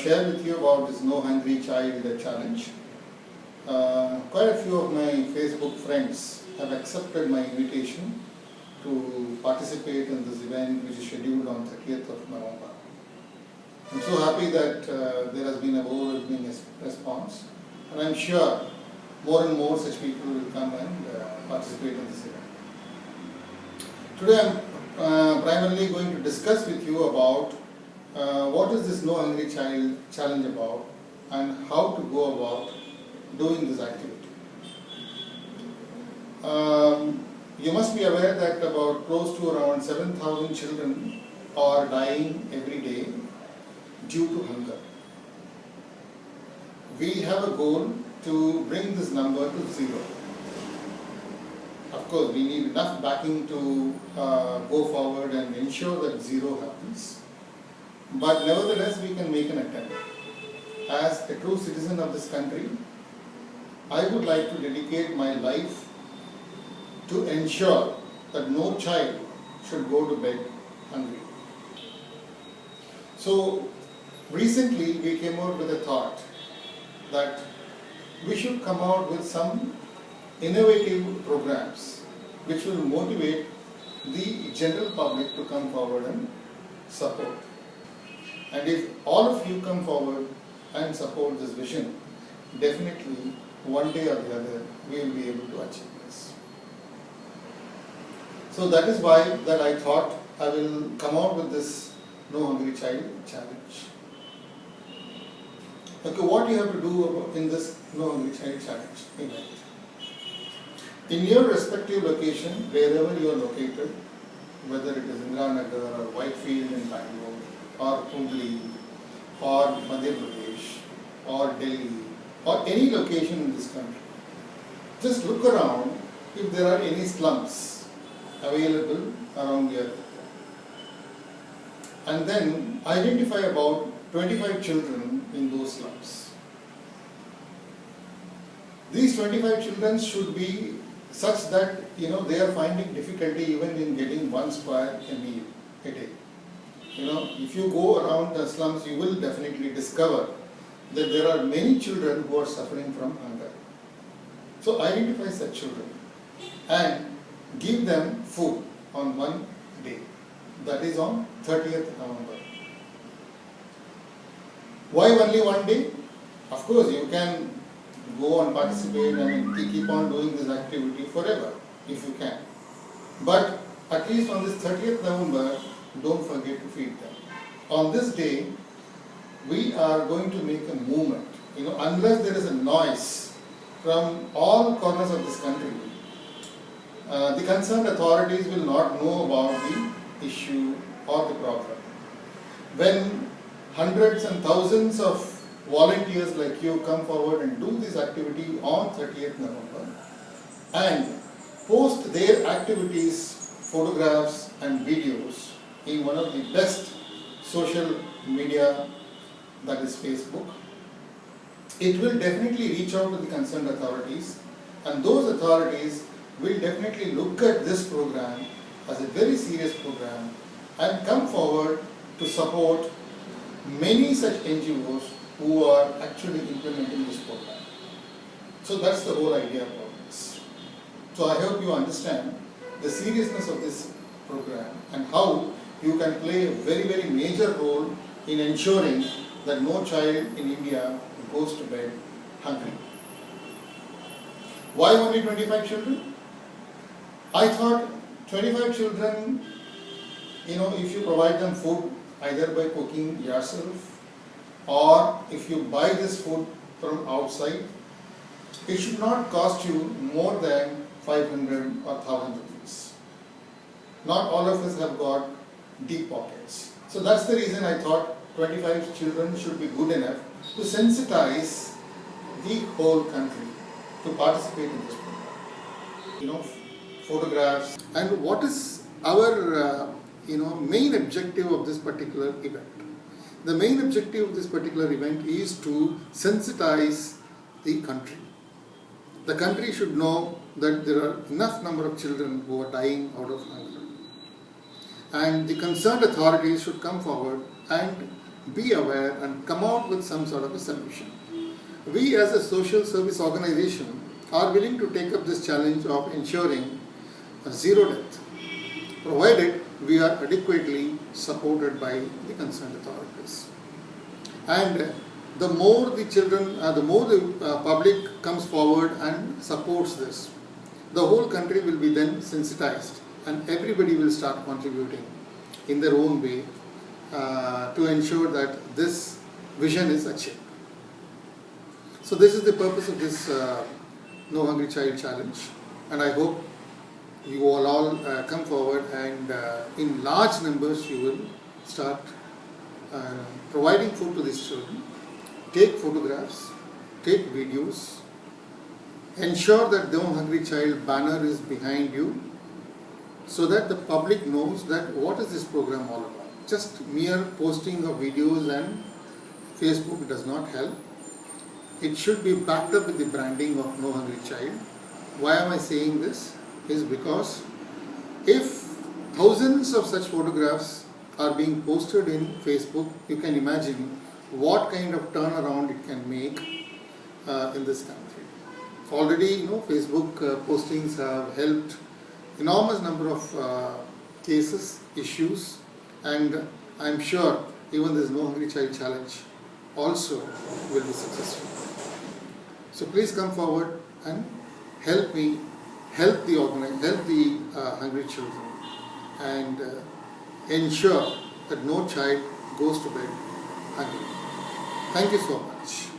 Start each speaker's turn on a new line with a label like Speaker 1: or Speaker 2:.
Speaker 1: share with you about this No Hungry Child challenge. Quite a few of my Facebook friends have accepted my invitation to participate in this event which is scheduled on 30th of November. I'm so happy that there has been a overwhelming response, and I'm sure more and more such people will come and participate in this event. Today I'm primarily going to discuss with you about what is this No Hungry Child challenge about and how to go about doing this activity. You must be aware that about close to around 7,000 children are dying every day due to hunger. We have a goal to bring this number to zero. Of course, we need enough backing to go forward and ensure that zero happens. But nevertheless, we can make an attempt. As a true citizen of this country, I would like to dedicate my life to ensure that no child should go to bed hungry. So recently we came out with a thought that we should come out with some innovative programs which will motivate the general public to come forward and support. And if all of you come forward and support this vision, definitely one day or the other we will be able to achieve this. So that is why that I thought I will come out with this No Hungry Child challenge. Okay, what you have to do in this No Hungry Child challenge event? In your respective location, wherever you are located, whether it is Indiranagar or Whitefield in Bangalore, or Hooghly, or Madhya Pradesh, or Delhi, or any location in this country, just look around if there are any slums available around the area. And then identify about 25 children in those slums. These 25 children should be such that they are finding difficulty even in getting one square a meal a day. If you go around the slums, you will definitely discover that there are many children who are suffering from hunger. So identify such children and give them food on one day. That is on 30th November. Why only one day? Of course, you can go and participate and keep on doing this activity forever if you can. But at least on this 30th November, don't forget to feed them. On this day, we are going to make a movement. Unless there is a noise from all corners of this country, the concerned authorities will not know about the issue or the problem. When hundreds and thousands of volunteers like you come forward and do this activity on 30th November and post their activities, photographs and videos in one of the best social media, that is Facebook, it will definitely reach out to the concerned authorities, and those authorities will definitely look at this program as a very serious program and come forward to support many such NGOs who are actually implementing this program. So that's the whole idea about this. So I hope you understand the seriousness of this program and how you can play a very, very major role in ensuring that no child in India goes to bed hungry. Why only 25 children? I thought 25 children, if you provide them food either by cooking yourself or if you buy this food from outside, it should not cost you more than 500 or 1,000 rupees. Not all of us have got deep pockets. So that's the reason I thought 25 children should be good enough to sensitize the whole country to participate in this program. Photographs. And what is our main objective of this particular event? The main objective of this particular event is to sensitize the country. The country should know that there are enough number of children who are dying out of hunger. And the concerned authorities should come forward and be aware and come out with some sort of a solution. We as a social service organization are willing to take up this challenge of ensuring a zero death, provided we are adequately supported by the concerned authorities. And the more the children, the more the public comes forward and supports this, the whole country will be then sensitized and everybody will start contributing in their own way to ensure that this vision is achieved. So this is the purpose of this No Hungry Child Challenge, and I hope you all come forward and in large numbers you will start providing food to these children. Take photographs, take videos, ensure that No Hungry Child banner is behind you so that the public knows that what is this program all about. Just mere posting of videos and Facebook does not help. It should be backed up with the branding of No Hungry Child. Why am I saying this? Is because if thousands of such photographs are being posted in Facebook, you can imagine what kind of turnaround it can make in this country. Already, Facebook postings have helped enormous number of cases, issues, and I am sure even this No Hungry Child Challenge also will be successful. So please come forward and help me, help the hungry children, and ensure that no child goes to bed hungry. Thank you so much.